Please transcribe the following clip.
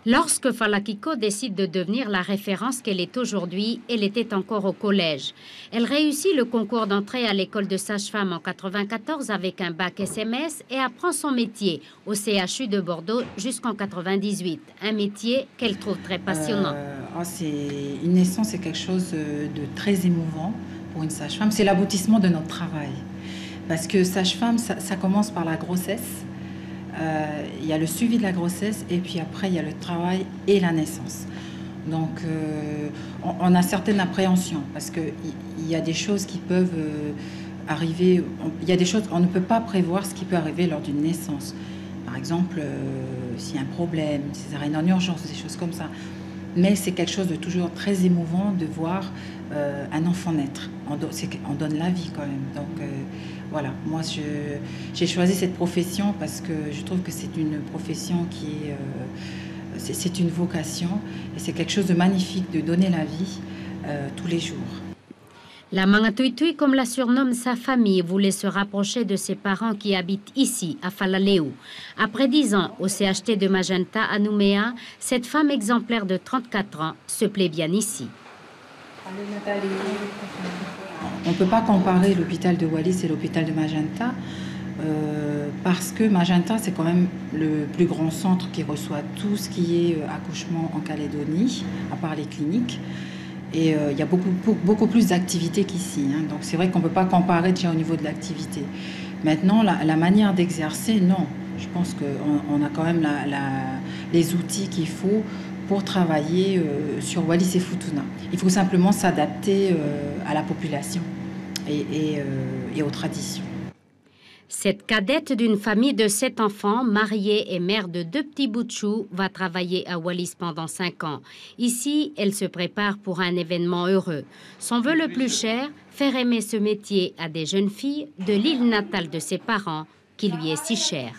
Lorsque Falakiko décide de devenir la référence qu'elle est aujourd'hui, elle était encore au collège. Elle réussit le concours d'entrée à l'école de sage-femme en 1994 avec un bac SMS et apprend son métier au CHU de Bordeaux jusqu'en 1998. Un métier qu'elle trouve très passionnant. Une naissance, c'est quelque chose de très émouvant pour une sage-femme. C'est l'aboutissement de notre travail. Parce que sage-femme, ça commence par la grossesse. Il y a le suivi de la grossesse et puis après il y a le travail et la naissance. Donc on a certaines appréhensions parce qu'il y a des choses qui peuvent arriver, il y a des choses, on ne peut pas prévoir ce qui peut arriver lors d'une naissance. Par exemple, s'il y a un problème, césarienne en urgence, des choses comme ça. Mais c'est quelque chose de toujours très émouvant de voir un enfant naître. On donne la vie quand même. Donc voilà, moi j'ai choisi cette profession parce que je trouve que c'est une profession qui est... c'est une vocation et c'est quelque chose de magnifique de donner la vie tous les jours. La Mangatouitui, comme la surnomme sa famille, voulait se rapprocher de ses parents qui habitent ici, à Falaleu. Après 10 ans au CHT de Magenta à Nouméa, cette femme exemplaire de 34 ans se plaît bien ici. On ne peut pas comparer l'hôpital de Wallis et l'hôpital de Magenta parce que Magenta, c'est quand même le plus grand centre qui reçoit tout ce qui est accouchement en Calédonie, à part les cliniques. Et il y a beaucoup plus d'activités qu'ici. Hein. Donc c'est vrai qu'on ne peut pas comparer déjà au niveau de l'activité. Maintenant, la manière d'exercer, non. Je pense qu'on a quand même les outils qu'il faut pour travailler sur Wallis et Futuna. Il faut simplement s'adapter à la population et aux traditions. Cette cadette d'une famille de 7 enfants, mariée et mère de 2 petits bouts de chou, va travailler à Wallis pendant 5 ans. Ici, elle se prépare pour un événement heureux. Son vœu le plus cher, faire aimer ce métier à des jeunes filles de l'île natale de ses parents, qui lui est si chère.